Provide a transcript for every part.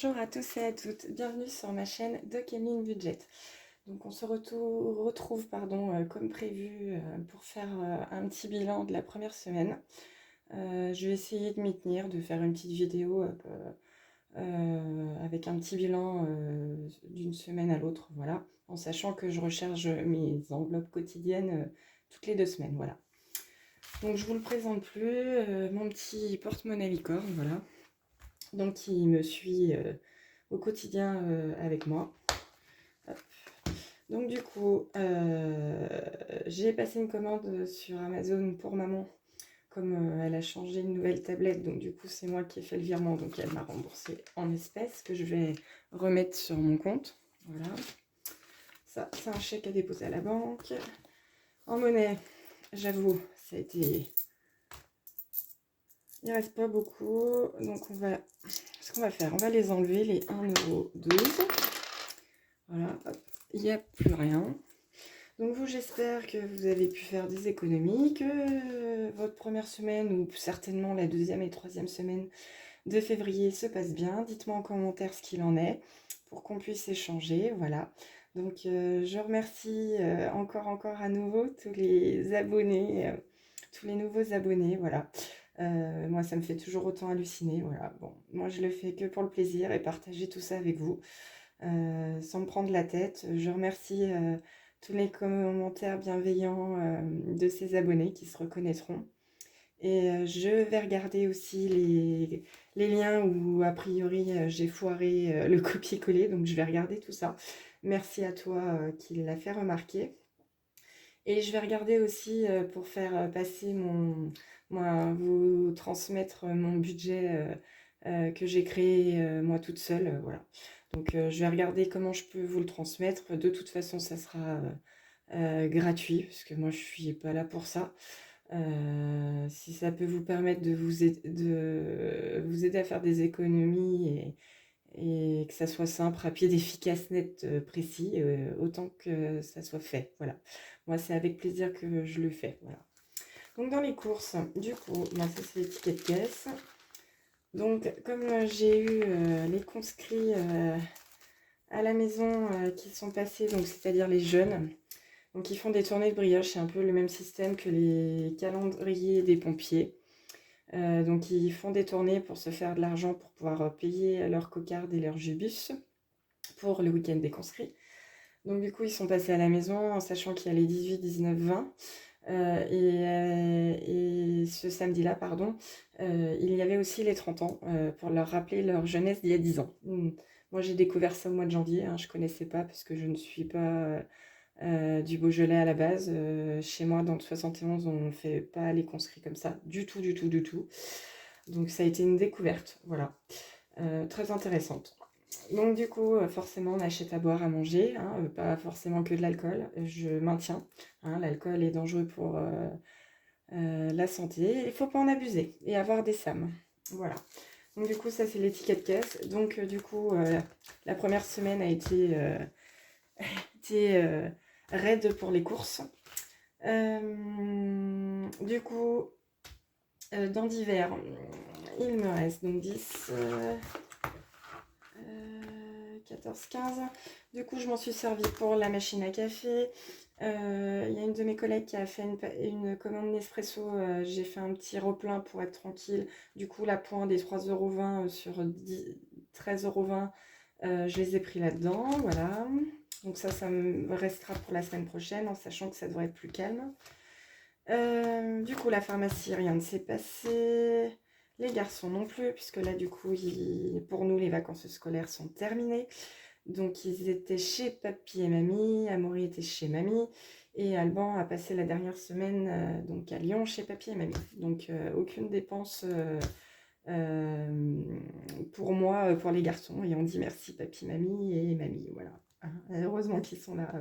Bonjour à tous et à toutes, bienvenue sur ma chaîne de Cameline Budget. Donc on se retrouve comme prévu pour faire un petit bilan de la première semaine. Je vais essayer de m'y tenir, de faire une petite vidéo avec un petit bilan d'une semaine à l'autre, voilà, en sachant que je recharge mes enveloppes quotidiennes toutes les 2 semaines, voilà. Donc je vous le présente plus, mon petit porte-monnaie licorne, voilà, donc qui me suit au quotidien avec moi. Hop. Donc du coup, j'ai passé une commande sur Amazon pour maman, comme elle a changé une nouvelle tablette, donc du coup c'est moi qui ai fait le virement, donc elle m'a remboursé en espèces que je vais remettre sur mon compte. Voilà, ça c'est un chèque à déposer à la banque. En monnaie, j'avoue, ça a été... Il reste pas beaucoup, donc ce qu'on va faire, on va les enlever, les 1,12 €. Voilà, hop, il n'y a plus rien. Donc vous, j'espère que vous avez pu faire des économies, que votre première semaine, ou certainement la deuxième et troisième semaine de février se passe bien. Dites-moi en commentaire ce qu'il en est, pour qu'on puisse échanger, voilà. Donc je remercie encore à nouveau tous les abonnés, tous les nouveaux abonnés, voilà. Moi, ça me fait toujours autant halluciner, voilà. Bon, moi, je le fais que pour le plaisir et partager tout ça avec vous, sans me prendre la tête. Je remercie tous les commentaires bienveillants de ces abonnés qui se reconnaîtront. Et je vais regarder aussi les liens où, a priori, j'ai foiré le copier-coller. Donc, je vais regarder tout ça. Merci à toi qui l'a fait remarquer. Et je vais regarder aussi pour faire passer vous transmettre mon budget que j'ai créé moi toute seule. Voilà. Donc je vais regarder comment je peux vous le transmettre. De toute façon, ça sera gratuit, parce que moi je suis pas là pour ça. Si ça peut vous permettre de vous aider à faire des économies et que ça soit simple, rapide, efficace, net, précis, autant que ça soit fait. Voilà. Moi, c'est avec plaisir que je le fais. Voilà. Donc, dans les courses, du coup, ça, c'est les tickets de caisse. Donc, comme j'ai eu les conscrits à la maison qui sont passés, donc c'est-à-dire les jeunes, donc ils font des tournées de brioche, c'est un peu le même système que les calendriers des pompiers. Donc ils font des tournées pour se faire de l'argent pour pouvoir payer leurs cocardes et leurs jubus pour le week-end des conscrits. Donc du coup ils sont passés à la maison en sachant qu'il y a les 18, 19, 20. Et ce samedi-là, il y avait aussi les 30 ans pour leur rappeler leur jeunesse d'il y a 10 ans. Moi j'ai découvert ça au mois de janvier, je ne connaissais pas parce que je ne suis pas du Beaujolais à la base. Chez moi dans le 71 on ne fait pas les conscrits comme ça, du tout. Donc ça a été une découverte, voilà, très intéressante. Donc du coup, forcément, on achète à boire, à manger, pas forcément que de l'alcool. Je maintiens, l'alcool est dangereux pour la santé. Il ne faut pas en abuser et avoir des SAM. Voilà. Donc du coup, ça c'est les tickets de caisse. Donc du coup, la première semaine a été, raide pour les courses. Du coup, dans divers, il me reste donc 10... 14, 15. Du coup, je m'en suis servi pour la machine à café. Il y a une de mes collègues qui a fait une commande Nespresso. J'ai fait un petit replein pour être tranquille. Du coup, la pointe des 3,20 € sur 13,20 €, je les ai pris là-dedans. Voilà. Donc ça me restera pour la semaine prochaine, en sachant que ça devrait être plus calme. Du coup, la pharmacie, rien ne s'est passé. Les garçons non plus, puisque là, du coup, pour nous, les vacances scolaires sont terminées. Donc, ils étaient chez papy et mamie, Amaury était chez mamie, et Alban a passé la dernière semaine donc à Lyon chez papy et mamie. Donc, aucune dépense pour moi, pour les garçons. Et on dit merci papy, mamie et mamie, voilà. Heureusement qu'ils sont là,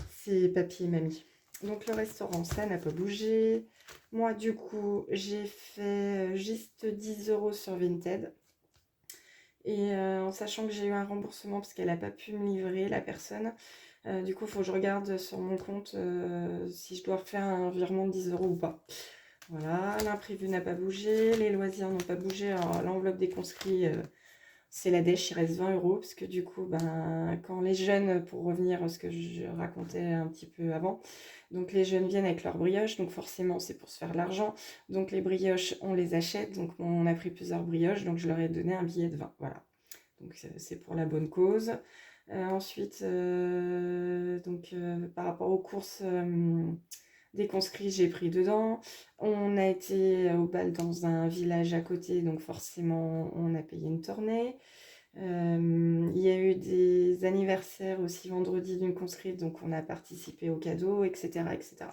c'est papy et mamie. Donc le restaurant, ça n'a pas bougé. Moi, du coup, j'ai fait juste 10 € sur Vinted. Et en sachant que j'ai eu un remboursement parce qu'elle n'a pas pu me livrer, la personne. Du coup, il faut que je regarde sur mon compte si je dois refaire un virement de 10 € ou pas. Voilà, l'imprévu n'a pas bougé, les loisirs n'ont pas bougé. Alors l'enveloppe des conscrits, c'est la dèche, il reste 20 euros, parce que du coup, ben, quand les jeunes, pour revenir à ce que je racontais un petit peu avant, donc les jeunes viennent avec leurs brioches, donc forcément c'est pour se faire de l'argent, donc les brioches, on les achète, donc on a pris plusieurs brioches, donc je leur ai donné un billet de 20, voilà. Donc c'est pour la bonne cause. Ensuite, par rapport aux courses des conscrits, j'ai pris dedans. On a été au bal dans un village à côté, donc forcément, on a payé une tournée. Il y a eu des anniversaires aussi vendredi d'une conscrite, donc on a participé aux cadeaux, etc., etc.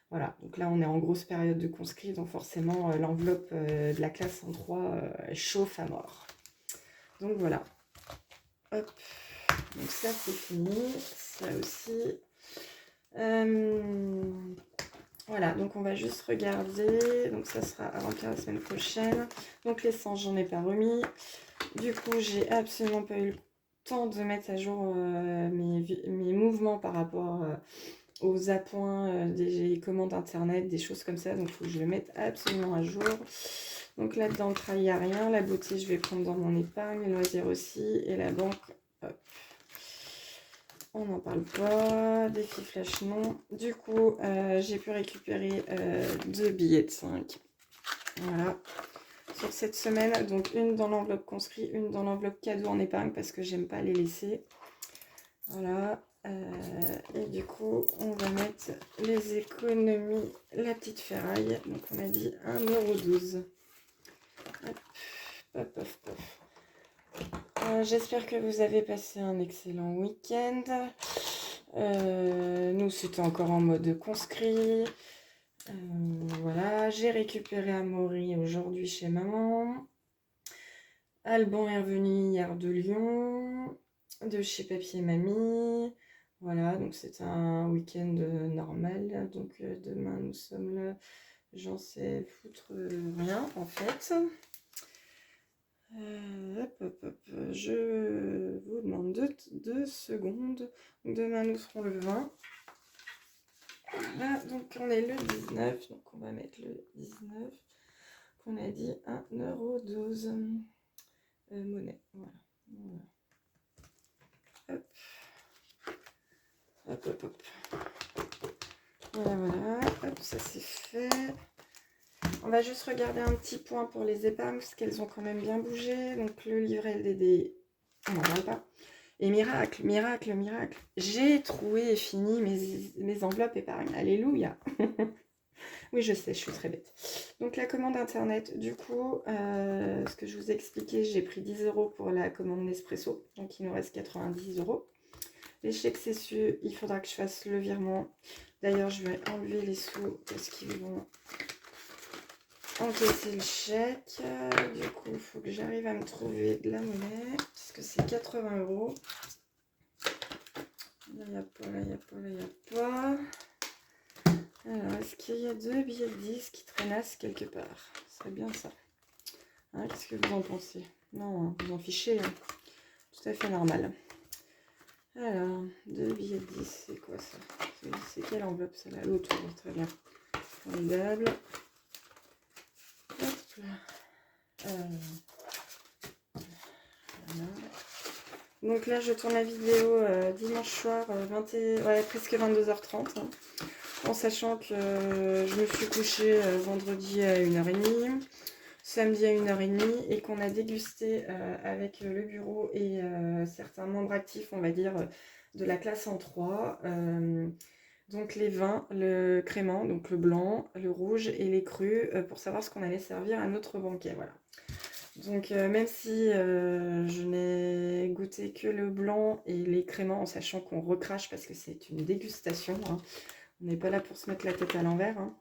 Voilà, donc là, on est en grosse période de conscrits, donc forcément, l'enveloppe de la classe 103 chauffe à mort. Donc voilà. Hop. Donc ça, c'est fini. Ça aussi. Voilà, donc on va juste regarder. Donc ça sera à remplir la semaine prochaine. Donc l'essence, j'en ai pas remis. Du coup, j'ai absolument pas eu le temps de mettre à jour mes mouvements par rapport aux appoints des commandes internet, des choses comme ça. Donc il faut que je le mette absolument à jour. Donc là-dedans, le travail, il n'y a rien. La beauté, je vais prendre dans mon épargne. Les loisirs aussi. Et la banque, hop. On n'en parle pas. Défi flash, non. Du coup, j'ai pu récupérer 2 billets de 5. Voilà. Sur cette semaine, donc une dans l'enveloppe conscrit, une dans l'enveloppe cadeau en épargne parce que j'aime pas les laisser. Voilà. Et du coup, on va mettre les économies, la petite ferraille. Donc on a dit 1,12 €. Hop, hop, hop, hop. J'espère que vous avez passé un excellent week-end. Nous, c'était encore en mode conscrit. Voilà, j'ai récupéré Amaury aujourd'hui chez maman. Alban est revenu hier de Lyon, de chez Papy et Mamie. Voilà, donc c'est un week-end normal. Donc demain, nous sommes là. J'en sais foutre rien en fait. Hop, hop, hop. Je vous demande 2 secondes. Demain, nous serons le 20. Là, donc on est le 19. Donc on va mettre le 19. Qu'on a dit 1,12 €. Monnaie. Voilà. Hop. Hop, hop, hop. Voilà, voilà. Hop, ça c'est fait. On va juste regarder un petit point pour les épargnes, parce qu'elles ont quand même bien bougé. Donc le livret LDD, on n'en parle pas. Et miracle, miracle, miracle. J'ai trouvé et fini mes enveloppes épargnes. Alléluia. Oui, je sais, je suis très bête. Donc la commande internet, du coup, ce que je vous ai expliqué, j'ai pris 10 € pour la commande Nespresso. Donc il nous reste 90 €. Les chèques CSU, il faudra que je fasse le virement. D'ailleurs, je vais enlever les sous parce qu'ils vont encaisser le chèque. Du coup, il faut que j'arrive à me trouver de la monnaie parce que c'est 80 €. Là, il n'y a pas, là, il n'y a pas, là, il n'y a pas. Alors, est-ce qu'il y a 2 billets de 10 qui traînassent quelque part? C'est bien ça. Hein, qu'est-ce que vous en pensez? Non, hein, vous en fichez. Hein. Tout à fait normal. Alors, 2 billets de 10, c'est quoi ça? C'est quelle enveloppe ça là? L'autre, très bien. Formidable. Hop là. Voilà. Donc là, je tourne la vidéo dimanche soir, presque 22h30. Hein, en sachant que je me suis couchée vendredi à 1h30, samedi à 1h30, et qu'on a dégusté avec le bureau et certains membres actifs, on va dire, de la classe en 3. Donc les vins, le crément, donc le blanc, le rouge et les crus, pour savoir ce qu'on allait servir à notre banquet. Voilà. Donc même si je n'ai goûté que le blanc et les créments, en sachant qu'on recrache parce que c'est une dégustation, hein. On n'est pas là pour se mettre la tête à l'envers. Hein.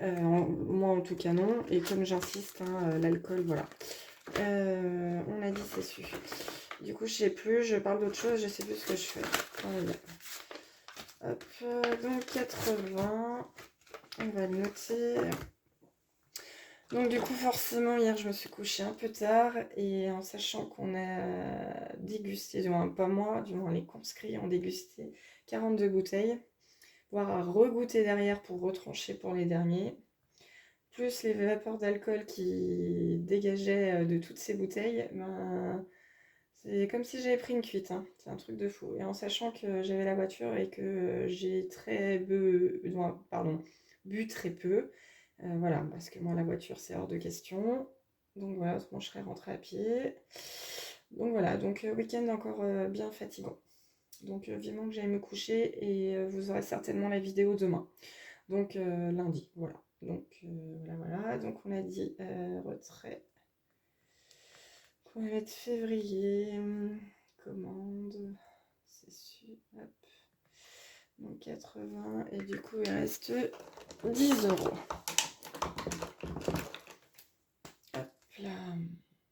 Moi en tout cas non. Et comme j'insiste, hein, l'alcool, voilà. On a dit c'est su. Du coup je sais plus, je parle d'autre chose, je sais plus ce que je fais. Voilà. Hop, donc 80, on va le noter. Donc du coup forcément hier je me suis couchée un peu tard et en sachant qu'on a dégusté, du moins pas moi, du moins les conscrits ont dégusté 42 bouteilles, voire à regoûter derrière pour retrancher pour les derniers, plus les vapeurs d'alcool qui dégageaient de toutes ces bouteilles, ben, C'est comme si j'avais pris une cuite, hein. C'est un truc de fou. Et en sachant que j'avais la voiture et que j'ai très peu, non, pardon, bu très peu. Voilà, parce que moi la voiture c'est hors de question. Donc voilà, autrement je serais rentrée à pied. Donc voilà, donc week-end encore bien fatigant. Donc vivement que j'aille me coucher et vous aurez certainement la vidéo demain. Donc lundi, voilà. Donc voilà, voilà. Donc on a dit retrait. On va mettre février, commande, c'est sûr, hop, donc 80, et du coup il reste 10 euros. Hop là,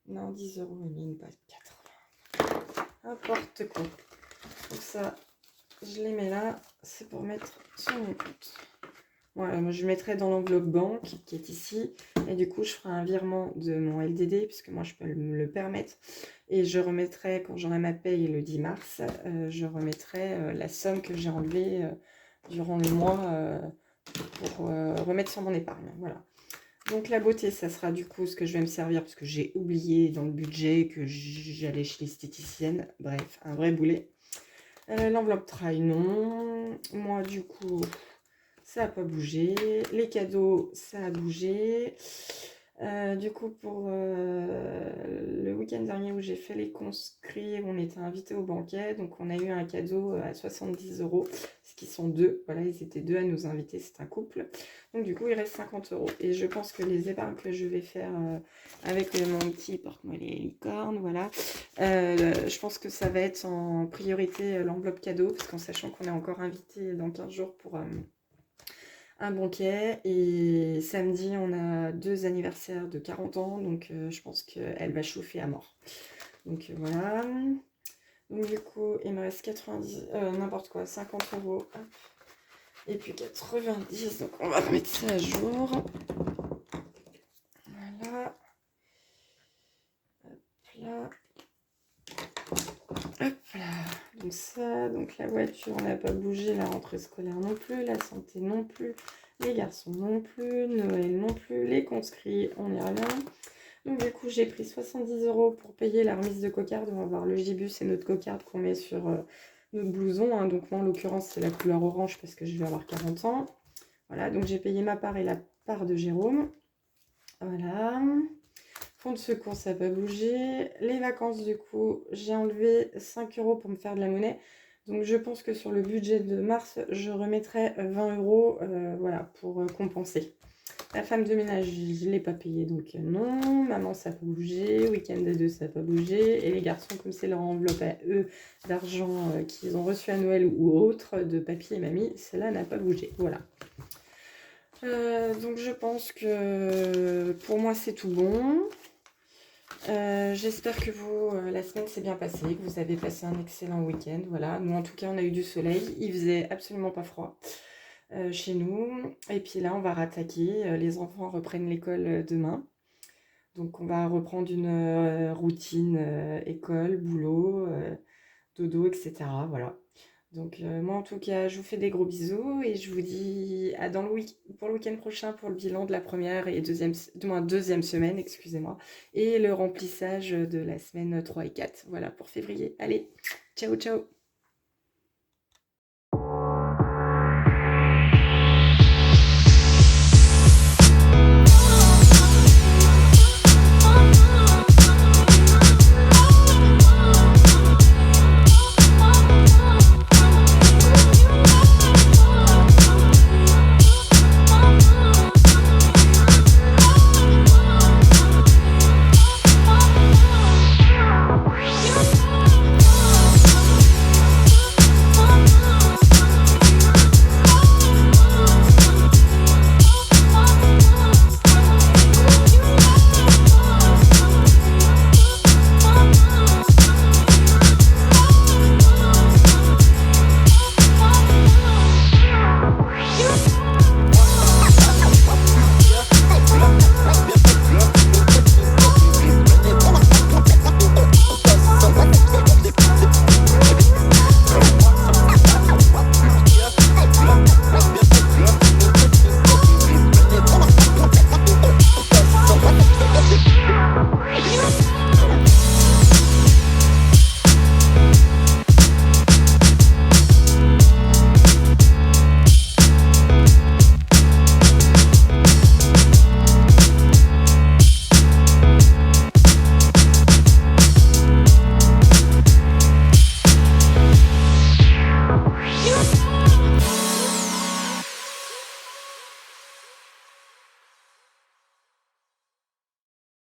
non 10 euros, mais une pas 80. N'importe quoi. Donc ça, je les mets là, c'est pour mettre sur mon compte. Voilà, moi je mettrai dans l'enveloppe banque qui est ici. Et du coup, je ferai un virement de mon LDD, puisque moi je peux me le permettre. Et je remettrai, quand j'aurai ma paye le 10 mars, je remettrai la somme que j'ai enlevée durant le mois pour remettre sur mon épargne. Voilà. Donc la beauté, ça sera du coup ce que je vais me servir, parce que j'ai oublié dans le budget que j'allais chez l'esthéticienne. Bref, un vrai boulet. L'enveloppe trail, non. Moi, du coup, ça n'a pas bougé. Les cadeaux, ça a bougé. Du coup, pour le week-end dernier où j'ai fait les conscrits, on était invités au banquet. Donc, on a eu un cadeau à 70 euros, ce qui sont deux. Voilà, ils étaient deux à nous inviter, c'est un couple. Donc, du coup, il reste 50 euros. Et je pense que les épargnes que je vais faire avec mon petit porte-monnaie licorne, voilà, je pense que ça va être en priorité l'enveloppe cadeau, parce qu'en sachant qu'on est encore invité dans 15 jours pour un banquet. Et samedi, on a 2 anniversaires de 40 ans, donc je pense qu'elle va chauffer à mort. Donc voilà. Donc du coup, il me reste 90, n'importe quoi, 50 euros. Hop. Et puis 90, donc on va remettre ça à jour. Voilà. Hop là. Hop là. Donc ça, donc la voiture n'a pas bougé, la rentrée scolaire non plus, la santé non plus, les garçons non plus, Noël non plus, les conscrits, on n'y revient. Donc du coup, j'ai pris 70 euros pour payer la remise de cocarde. On va voir le gibus et notre cocarde qu'on met sur notre blouson. Hein. Donc moi, en l'occurrence, c'est la couleur orange parce que je vais avoir 40 ans. Voilà, donc j'ai payé ma part et la part de Jérôme. Voilà. Fonds de secours, ça n'a pas bougé. Les vacances, du coup, j'ai enlevé 5 euros pour me faire de la monnaie. Donc je pense que sur le budget de mars, je remettrai 20 euros voilà, pour compenser. La femme de ménage, je ne l'ai pas payé, donc non. Maman, ça n'a pas bougé. Week-end à deux, ça n'a pas bougé. Et les garçons, comme c'est leur enveloppe à eux d'argent qu'ils ont reçu à Noël ou autre, de papy et mamie, cela n'a pas bougé. Voilà. Donc je pense que pour moi, c'est tout bon. J'espère que vous, la semaine s'est bien passée, que vous avez passé un excellent week-end. Voilà, nous en tout cas, on a eu du soleil. Il faisait absolument pas froid chez nous. Et puis là, on va rattaquer. Les enfants reprennent l'école demain. Donc, on va reprendre une routine école, boulot, dodo, etc. Voilà. Donc, moi, en tout cas, je vous fais des gros bisous et je vous dis à pour le week-end prochain pour le bilan de la première et deuxième semaine, excusez-moi, et le remplissage de la semaine 3 et 4. Voilà, pour février. Allez, ciao, ciao!